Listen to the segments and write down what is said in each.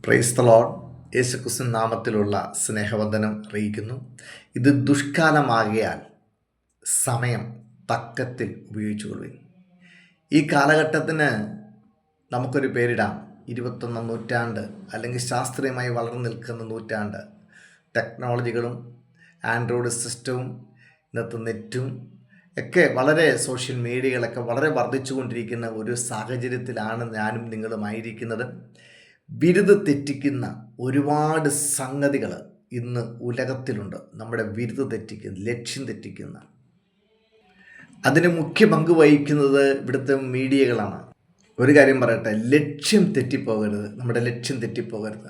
Praise the Lord. യേശുക്രിസ്തു നാമത്തിലുള്ള സ്നേഹവന്ദനം അറിയിക്കുന്നു. ഇത് ദുഷ്കാലമാകയാൽ സമയം തക്കത്തിൽ ഉപയോഗിച്ചുകൊള്ളുവിൻ. ഈ കാലഘട്ടത്തിന് നമുക്കൊരു പേരിടാം, 21ാം നൂറ്റാണ്ട്, അല്ലെങ്കിൽ ശാസ്ത്രീയമായി വളർന്നു നിൽക്കുന്ന നൂറ്റാണ്ട്. ടെക്നോളജികളും ആൻഡ്രോയിഡ് സിസ്റ്റവും ഇന്നത്തെ നെറ്റും ഒക്കെ വളരെ സോഷ്യൽ മീഡിയകളൊക്കെ വളരെ വർദ്ധിച്ചുകൊണ്ടിരിക്കുന്ന ഒരു സാഹചര്യത്തിലാണ് ഞാനും നിങ്ങളുമായിരിക്കുന്നത്. ബിരുദ തെറ്റിക്കുന്ന ഒരുപാട് സംഗതികൾ ഇന്ന് ഉലകത്തിലുണ്ട്. നമ്മുടെ ബിരുദ തെറ്റിക്കുന്ന, ലക്ഷ്യം തെറ്റിക്കുന്ന, അതിന് മുഖ്യ പങ്ക് വഹിക്കുന്നത് ഇവിടുത്തെ മീഡിയകളാണ്. ഒരു കാര്യം പറയട്ടെ, ലക്ഷ്യം തെറ്റിപ്പോകരുത്. നമ്മുടെ ലക്ഷ്യം തെറ്റിപ്പോകരുത്.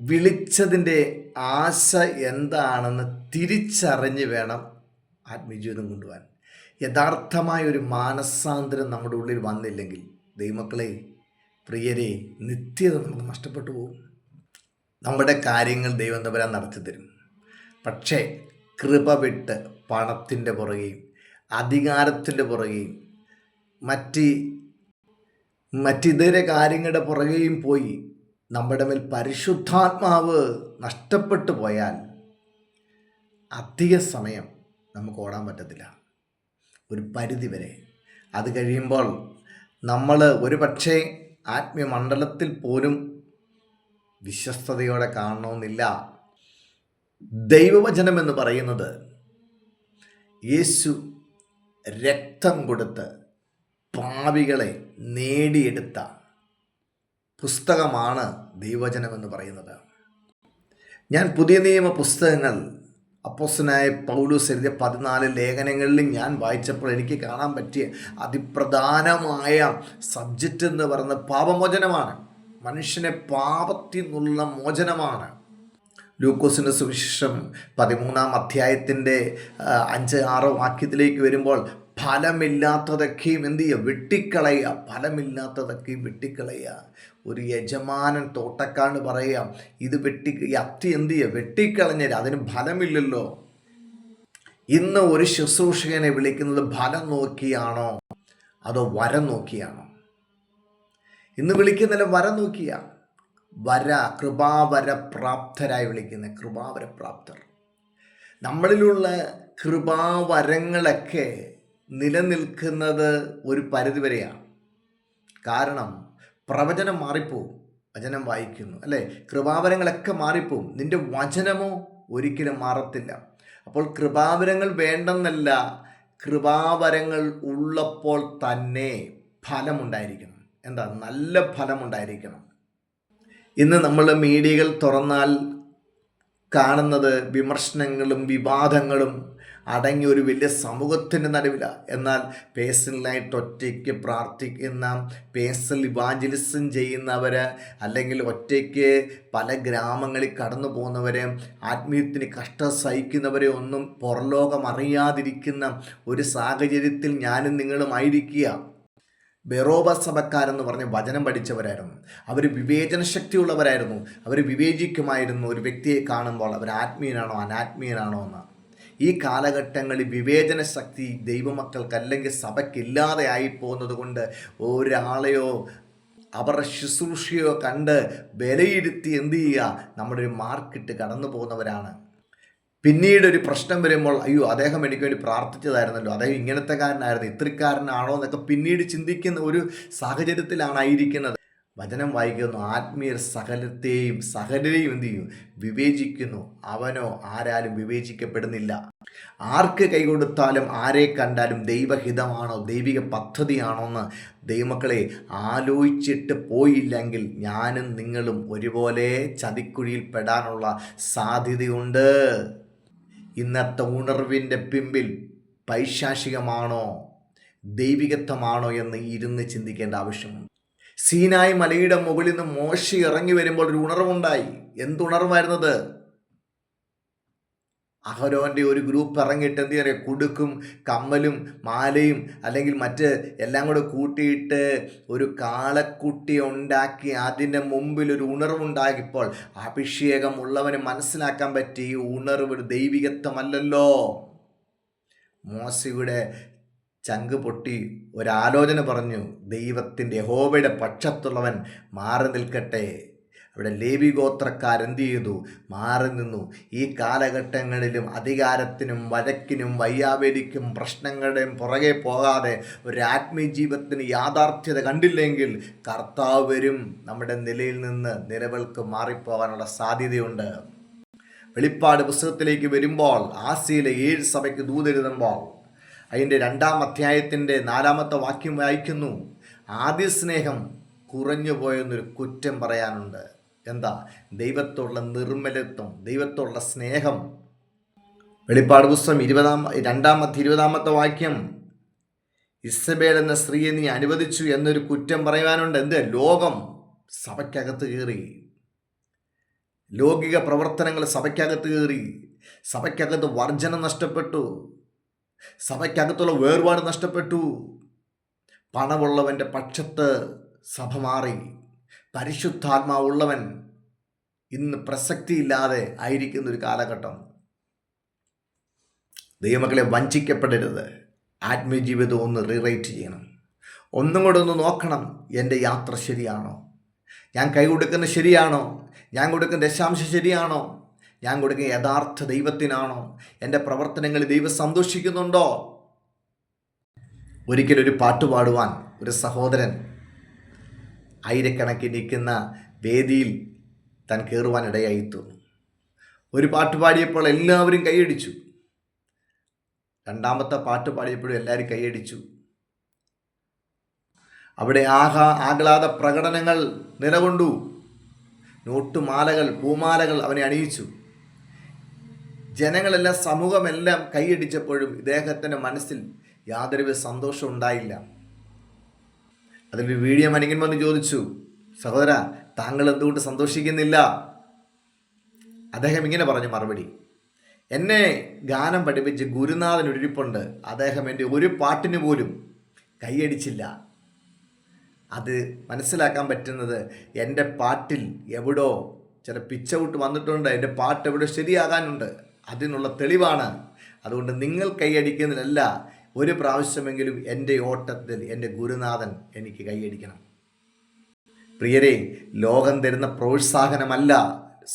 വിളിച്ചതിൻ്റെ ആശ എന്താണെന്ന് തിരിച്ചറിഞ്ഞ് വേണം ആത്മീയജീവിതം കൊണ്ടുപോകാൻ. യഥാർത്ഥമായ ഒരു മാനസാന്തരം നമ്മുടെ ഉള്ളിൽ വന്നില്ലെങ്കിൽ, ദൈവമക്കളെ, പ്രിയരെ, നിത്യത നമുക്ക് നഷ്ടപ്പെട്ടു പോകും. നമ്മുടെ കാര്യങ്ങൾ ദൈവം തമ്പുരാൻ നടത്തി തരും. പക്ഷേ കൃപ വിട്ട് പണത്തിൻ്റെ പുറകെയും അധികാരത്തിൻ്റെ പുറകെയും മറ്റിതര കാര്യങ്ങളുടെ പുറകെയും പോയി നമ്മുടെ മേൽ പരിശുദ്ധാത്മാവ് നഷ്ടപ്പെട്ടു പോയാൽ അധിക സമയം നമുക്ക് ഓടാൻ പറ്റത്തില്ല. ഒരു പരിധി വരെ. അത് കഴിയുമ്പോൾ നമ്മൾ ഒരു പക്ഷേ ആത്മീയമണ്ഡലത്തിൽ പോലും വിശ്വസ്തയോടെ കാണണമെന്നില്ല. ദൈവവചനം എന്ന് പറയുന്നത് യേശു രക്തം കൊടുത്ത് പാപികളെ നേടിയെടുത്ത പുസ്തകമാണ് ദൈവവചനം എന്ന് പറയുന്നത്. ഞാൻ പുതിയ നിയമ പുസ്തകങ്ങൾ അപ്പോസ്തലനായ പൗലോസ് എഴുതിയ 14 ലേഖനങ്ങളിലും ഞാൻ വായിച്ചപ്പോൾ എനിക്ക് കാണാൻ പറ്റിയ അതിപ്രധാനമായ സബ്ജക്റ്റ് എന്ന് പറയുന്നത് പാപമോചനമാണ്. മനുഷ്യനെ പാപത്തിൽ നിന്നുള്ള മോചനമാണ്. ലൂക്കോസിൻ്റെ സുവിശേഷം 13-ാം അധ്യായത്തിൻ്റെ 5-6 വാക്യത്തിലേക്ക് വരുമ്പോൾ ഫലമില്ലാത്തതൊക്കെയും എന്ത് ചെയ്യുക? വെട്ടിക്കളയുക. ഫലമില്ലാത്തതൊക്കെയും വെട്ടിക്കളയുക. ഒരു യജമാനൻ തോട്ടക്കാരന് പറയാം, ഇത് ഈ അത്തി എന്ത് ചെയ്യുക? വെട്ടിക്കളഞ്ഞേര്, അതിന് ഫലമില്ലല്ലോ. ഇന്ന് ഒരു ശുശ്രൂഷകനെ വിളിക്കുന്നത് ഫലം നോക്കിയാണോ അതോ വരം നോക്കിയാണോ? ഇന്ന് വിളിക്കുന്നില്ല, വരം നോക്കിയ കൃപാവര പ്രാപ്തരായി വിളിക്കുന്ന കൃപാവര പ്രാപ്തർ. നമ്മളിലുള്ള കൃപാവരങ്ങളൊക്കെ നിലനിൽക്കുന്നത് ഒരു പരിധിവരെയാണ്. കാരണം പ്രവചനം മാറിപ്പോവും. വചനം വായിക്കുന്നു അല്ലേ, കൃപാവരങ്ങളൊക്കെ മാറിപ്പോവും. നിന്റെ വചനമോ ഒരിക്കലും മാറത്തില്ല. അപ്പോൾ കൃപാവരങ്ങൾ വേണ്ടെന്നല്ല, കൃപാവരങ്ങൾ ഉള്ളപ്പോൾ തന്നെ ഫലമുണ്ടായിരിക്കണം. എന്താ? നല്ല ഫലമുണ്ടായിരിക്കണം. ഇന്ന് നമ്മൾ മീഡിയകൾ തുറന്നാൽ കാണുന്നത് വിമർശനങ്ങളും വിവാദങ്ങളും അടങ്ങിയ ഒരു വലിയ സമൂഹത്തിൻ്റെ നടുവിലാണ്. എന്നാൽ പേഴ്സണലായിട്ട് ഒറ്റയ്ക്ക് പ്രാർത്ഥിക്കുന്ന, പേഴ്സണൽ ഇവാഞ്ചലിസം ചെയ്യുന്നവർ, അല്ലെങ്കിൽ ഒറ്റയ്ക്ക് പല ഗ്രാമങ്ങളിൽ കടന്നു പോകുന്നവർ, ആത്മീയത്തിന് കഷ്ടം സഹിക്കുന്നവരെ ഒന്നും പുറലോകം അറിയാതിരിക്കുന്ന ഒരു സാഹചര്യത്തിൽ ഞാനും നിങ്ങളും ആയിരിക്കുക. ബെറോബ സഭക്കാരെന്ന് പറഞ്ഞ് വചനം പഠിച്ചവരായിരുന്നു. അവർ വിവേചന ശക്തിയുള്ളവരായിരുന്നു. അവർ വിവേചിക്കുമായിരുന്നു ഒരു വ്യക്തിയെ കാണുമ്പോൾ അവർ ആത്മീയനാണോ അനാത്മീയനാണോ എന്ന്. ഈ കാലഘട്ടങ്ങളിൽ വിവേചന ശക്തി ദൈവമക്കൾക്ക് അല്ലെങ്കിൽ സഭയ്ക്കില്ലാതെ ആയിപ്പോകുന്നത് കൊണ്ട് ഒരാളെയോ അവരുടെ ശുശ്രൂഷയോ കണ്ട് വിലയിരുത്തി എന്ത് ചെയ്യുക? നമ്മുടെ ഒരു മാർക്കിട്ട് കടന്നു പോകുന്നവരാണ്. പിന്നീട് ഒരു പ്രശ്നം വരുമ്പോൾ, അയ്യോ, അദ്ദേഹം എനിക്ക് വേണ്ടി പ്രാർത്ഥിച്ചതായിരുന്നല്ലോ, അദ്ദേഹം ഇങ്ങനത്തെ കാരനായിരുന്നു, ഇത്രക്കാരനാണോ എന്നൊക്കെ പിന്നീട് ചിന്തിക്കുന്ന ഒരു സാഹചര്യത്തിലാണ് ആയിരിക്കുന്നത്. വചനം വായിക്കുന്നു, ആത്മീയർ സകലരെയും എന്ത് ചെയ്യും? വിവേചിക്കുന്നു. അവനോ ആരാലും വിവേചിക്കപ്പെടുന്നില്ല. ആർക്ക് കൈ കൊടുത്താലും ആരെ കണ്ടാലും ദൈവഹിതമാണോ ദൈവിക പദ്ധതിയാണോ എന്ന് ദൈവമക്കളെ ആലോചിച്ചിട്ട് പോയില്ലെങ്കിൽ ഞാനും നിങ്ങളും ഒരുപോലെ ചതിക്കുഴിയിൽ പെടാനുള്ള സാധ്യതയുണ്ട്. ഇന്നത്തെ ഉണർവിൻ്റെ പിമ്പിൽ പൈശാചികമാണോ ദൈവികത്വമാണോ എന്ന് ഇരുന്ന് ചിന്തിക്കേണ്ട ആവശ്യമുണ്ട്. സീനായി മലയുടെ മുകളിൽ നിന്ന് മോശ ഇറങ്ങി വരുമ്പോൾ ഒരു ഉണർവുണ്ടായി. എന്തുണർവായിരുന്നത്? അഹരോൻ്റെ ഒരു ഗ്രൂപ്പ് ഇറങ്ങിയിട്ട് എന്ത് പറയുക? കുടുക്കും കമ്മലും മാലയും അല്ലെങ്കിൽ മറ്റ് എല്ലാം കൂടെ കൂട്ടിയിട്ട് ഒരു കാളക്കുട്ടി ഉണ്ടാക്കി അതിൻ്റെ മുമ്പിൽ ഒരു ഉണർവുണ്ടാക്കിയപ്പോൾ അഭിഷേകം ഉള്ളവന് മനസ്സിലാക്കാൻ പറ്റി ഈ ഉണർവ് ഒരു ദൈവികത്വമല്ലല്ലോ. മോശയുടെ ചങ്ക് പൊട്ടി ഒരാലോചന പറഞ്ഞു, ദൈവത്തിൻ്റെ യഹോവയുടെ പക്ഷത്തുള്ളവൻ മാറി നിൽക്കട്ടെ. അവിടെ ലേവി ഗോത്രക്കാരെന്ത് ചെയ്തു? മാറി നിന്നു. ഈ കാലഘട്ടങ്ങളിലും അധികാരത്തിനും വഴക്കിനും വയ്യാവേലിക്കും പ്രശ്നങ്ങളുടെയും പുറകെ പോകാതെ ഒരു ആത്മീയ ജീവിതത്തിന് യാഥാർത്ഥ്യത കണ്ടില്ലെങ്കിൽ കർത്താവ് വരും. നമ്മുടെ നിലയിൽ നിന്ന് നിലവിൾക്ക് മാറിപ്പോകാനുള്ള സാധ്യതയുണ്ട്. വെളിപ്പാട് പുസ്തകത്തിലേക്ക് വരുമ്പോൾ ആസിയയിലെ 7 സഭയ്ക്ക് ദൂതെഴുതുമ്പോൾ അതിൻ്റെ 2-ാം അധ്യായത്തിൻ്റെ 4-ാമത്തെ വാക്യം വായിക്കുന്നു. ആദ്യ സ്നേഹം കുറഞ്ഞു പോയെന്നൊരു കുറ്റം പറയാനുണ്ട്. എന്താ? ദൈവത്തോടുള്ള നിർമ്മലത്വം, ദൈവത്തോടുള്ള സ്നേഹം. വെളിപ്പാട് പുസ്തകം 20-ാമത്തെ വാക്യം, ഇസബേൽ എന്ന സ്ത്രീയെ നീ അനുവദിച്ചു എന്നൊരു കുറ്റം പറയാനുണ്ട്. എന്ത്? ലോകം സഭയ്ക്കകത്ത് കയറി, ലൗകിക പ്രവർത്തനങ്ങൾ സഭയ്ക്കകത്ത് കയറി, സഭയ്ക്കകത്ത് വർജനം നഷ്ടപ്പെട്ടു, സഭയ്ക്കകത്തുള്ള വേർപാട് നഷ്ടപ്പെട്ടു. പണമുള്ളവൻ്റെ പക്ഷത്ത് സഭ മാറി. പരിശുദ്ധാത്മാവുള്ളവൻ ഇന്ന് പ്രസക്തിയില്ലാതെ ആയിരിക്കുന്ന ഒരു കാലഘട്ടം. ദൈവമക്കളെ, വഞ്ചിക്കപ്പെടരുത്. ആത്മീയ ജീവിതം ഒന്ന് റീറൈറ്റ് ചെയ്യണം. ഒന്നും കൂടെ ഒന്ന് നോക്കണം. എൻ്റെ യാത്ര ശരിയാണോ? ഞാൻ കൈ കൊടുക്കുന്നത് ശരിയാണോ? ഞാൻ കൊടുക്കുന്ന ദശാംശം ശരിയാണോ? ഞാൻ കൊടുക്കുന്ന യഥാർത്ഥ ദൈവത്തിനാണോ? എൻ്റെ പ്രവർത്തനങ്ങളിൽ ദൈവം സന്തോഷിക്കുന്നുണ്ടോ? ഒരിക്കലൊരു പാട്ട് പാടുവാൻ ഒരു സഹോദരൻ ആയിരക്കണക്കിന് നിൽക്കുന്ന വേദിയിൽ താൻ കയറുവാൻ ഇടയായി തോന്നും. ഒരു പാട്ട് പാടിയപ്പോൾ എല്ലാവരും കൈയടിച്ചു. 2-ാമത്തെ പാട്ട് പാടിയപ്പോഴും എല്ലാവരും കൈയടിച്ചു. അവിടെ ആഹ്ലാദ പ്രകടനങ്ങൾ നിലകൊണ്ടു. നോട്ടുമാലകൾ, പൂമാലകൾ അവനെ അണിയിച്ചു. ജനങ്ങളെല്ലാം, സമൂഹമെല്ലാം കൈയടിച്ചപ്പോഴും ഇദ്ദേഹത്തിൻ്റെ മനസ്സിൽ യാതൊരുവിധ സന്തോഷം ഉണ്ടായില്ല. അതിൽ വീഡിയോ മനികൻ വന്ന് ചോദിച്ചു, സഹോദര, താങ്കൾ എന്തുകൊണ്ട് സന്തോഷിക്കുന്നില്ല? അദ്ദേഹം ഇങ്ങനെ പറഞ്ഞു മറുപടി, എന്നെ ഗാനം പഠിപ്പിച്ച് ഗുരുനാഥൻ ഒരിപ്പുണ്ട്. അദ്ദേഹം എൻ്റെ ഒരു പാട്ടിന് പോലും കൈയടിച്ചില്ല. അത് മനസ്സിലാക്കാൻ പറ്റുന്നത് എൻ്റെ പാട്ടിൽ എവിടോ ചില പിച്ച് ഔട്ട് വന്നിട്ടുണ്ട്, എൻ്റെ പാട്ട് എവിടെ ശരിയാകാനുണ്ട്, അതിനുള്ള തെളിവാണ്. അതുകൊണ്ട് നിങ്ങൾ കൈയടിക്കുന്നതിലല്ല, ഒരു പ്രാവശ്യമെങ്കിലും എൻ്റെ ഓട്ടത്തിൽ എൻ്റെ ഗുരുനാഥൻ എനിക്ക് കൈയടിക്കണം. പ്രിയരെ, ലോകം തരുന്ന പ്രോത്സാഹനമല്ല,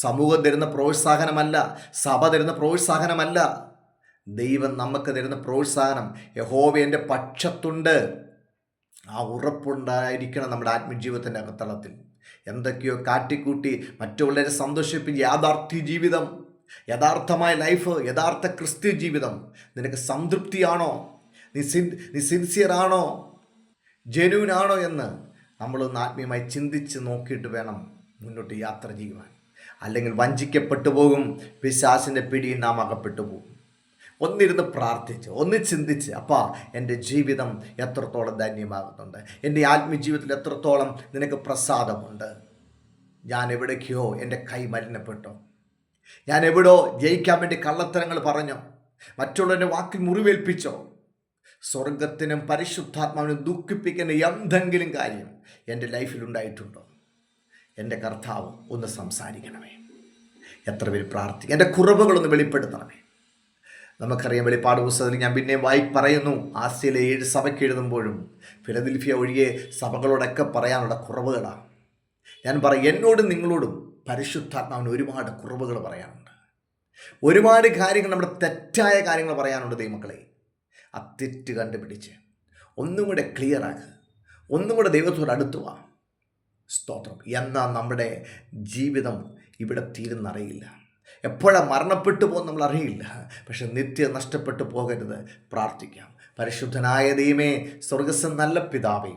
സമൂഹം തരുന്ന പ്രോത്സാഹനമല്ല, സഭ തരുന്ന പ്രോത്സാഹനമല്ല, ദൈവം നമുക്ക് തരുന്ന പ്രോത്സാഹനം. യഹോവ എൻ്റെ പക്ഷത്തുണ്ട്. ആ ഉറപ്പുണ്ടായിരിക്കണം നമ്മുടെ ആത്മജീവിതത്തിൻ്റെ അകത്തളത്തിൽ. എന്തൊക്കെയോ കാട്ടിക്കൂട്ടി മറ്റുള്ളവരെ സന്തോഷിപ്പിച്ച് യാഥാർത്ഥ്യ ജീവിതം, യഥാർത്ഥമായ ലൈഫ്, യഥാർത്ഥ ക്രിസ്ത്യ ജീവിതം നിനക്ക് സംതൃപ്തിയാണോ? നീ സിൻസിയറാണോ? ജെന്യൂനാണോ എന്ന് നമ്മളൊന്ന് ആത്മീയമായി ചിന്തിച്ച് നോക്കിയിട്ട് വേണം മുന്നോട്ട് യാത്ര ചെയ്യുവാൻ. അല്ലെങ്കിൽ വഞ്ചിക്കപ്പെട്ടു പോകും. പിശാചിൻ്റെ പിടിയിൽ നാം അകപ്പെട്ടു പോകും. ഒന്നിരുന്ന് പ്രാർത്ഥിച്ച്, ഒന്ന് ചിന്തിച്ച്, അപ്പാ എൻ്റെ ജീവിതം എത്രത്തോളം ധന്യമാകുന്നുണ്ട്, എൻ്റെ ആത്മീയ ജീവിതത്തിൽ എത്രത്തോളം നിനക്ക് പ്രസാദമുണ്ട്, ഞാൻ എവിടേക്കോ എൻ്റെ കൈ മലിനപ്പെട്ടോ, ഞാൻ എവിടോ ജയിക്കാൻ വേണ്ടി കള്ളത്തരങ്ങൾ പറഞ്ഞോ, മറ്റുള്ളവരുടെ വാക്കിൽ മുറിവേൽപ്പിച്ചോ, സ്വർഗത്തിനും പരിശുദ്ധാത്മാവിനും ദുഃഖിപ്പിക്കുന്ന എന്തെങ്കിലും കാര്യം എൻ്റെ ലൈഫിലുണ്ടായിട്ടുണ്ടോ? എൻ്റെ കർത്താവ് ഒന്ന് സംസാരിക്കണമേ. എത്ര പേര് പ്രാർത്ഥിക്കും, എൻ്റെ കുറവുകളൊന്ന് വെളിപ്പെടുത്തണമേ. നമുക്കറിയാം, വെളിപ്പാട് പുസ്തകത്തിൽ ഞാൻ പിന്നെ പറയുന്നു, ആസിയയിലെ 7 സഭയ്ക്ക് എഴുതുമ്പോഴും ഫിലദൽഫിയ ഒഴികെ സഭകളോടൊക്കെ പറയാനുള്ള കുറവുകളാണ്. ഞാൻ പറയും, എന്നോടും നിങ്ങളോടും പരിശുദ്ധാത്മാവിന് ഒരുപാട് കുറവുകൾ പറയാനുണ്ട്. ഒരുപാട് കാര്യങ്ങൾ, നമ്മുടെ തെറ്റായ കാര്യങ്ങൾ പറയാനുണ്ട്. ദൈവമക്കളെ, ആ തെറ്റ് കണ്ടുപിടിച്ച് ഒന്നും കൂടെ ക്ലിയറാക്കുക, ഒന്നും കൂടെ ദൈവത്തോട് അടുത്തുക. സ്തോത്രം. എന്നാൽ നമ്മുടെ ജീവിതം ഇവിടെ തീരുന്നറിയില്ല. എപ്പോഴാണ് മരണപ്പെട്ടു പോകുന്ന നമ്മൾ അറിയില്ല. പക്ഷെ നിത്യം നഷ്ടപ്പെട്ടു പോകരുത്. പ്രാർത്ഥിക്കാം. പരിശുദ്ധനായ ദൈവമേ, സ്വർഗ്ഗസ്ഥ നല്ല പിതാവേ,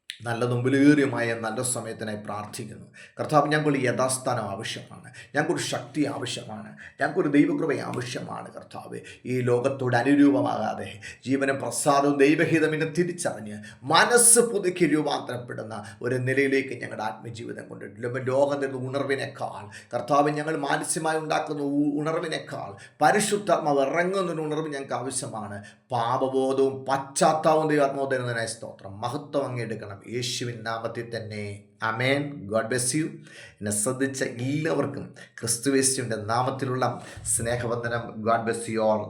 നല്ലതും വിലയേറിയമായ നല്ല സമയത്തിനായി പ്രാർത്ഥിക്കുന്നു. കർത്താവ്, ഞങ്ങൾക്ക് യഥാസ്ഥാനം ആവശ്യമാണ്, ഞങ്ങൾക്കൊരു ശക്തി ആവശ്യമാണ്, ഞങ്ങൾക്കൊരു ദൈവകൃപ ആവശ്യമാണ്. കർത്താവ്, ഈ ലോകത്തോട് അനുരൂപമാകാതെ ജീവനും പ്രസാദവും ദൈവഹിതമിനെ തിരിച്ചറിഞ്ഞ് മനസ്സ് പുതുക്കി രൂപാന്തരപ്പെടുന്ന ഒരു നിലയിലേക്ക് ഞങ്ങളുടെ ആത്മജീവിതം കൊണ്ടിട്ടില്ല. ലോകം തരുന്ന ഉണർവിനേക്കാൾ, കർത്താവ്, ഞങ്ങൾ മാനസികമായി ഉണ്ടാക്കുന്ന ഉണർവിനേക്കാൾ പരിശുദ്ധാത്മാവ് ഇറങ്ങുന്നൊരു ഉണർവ് ഞങ്ങൾക്ക് ആവശ്യമാണ്. പാപബോധവും പശ്ചാത്താപവും ദൈവാത്മാവ് തരുന്നതിനായി സ്തോത്രം. മഹത്വം അങ്ങെടുക്കണം യേശുവിൻ നാമത്തിൽ തന്നെ. ആമേൻ. God bless you. എന്നെ ശ്രദ്ധിച്ച എല്ലാവർക്കും ക്രിസ്തുയേശുവിൻ്റെ നാമത്തിലുള്ള സ്നേഹവന്ദനം. God bless you all.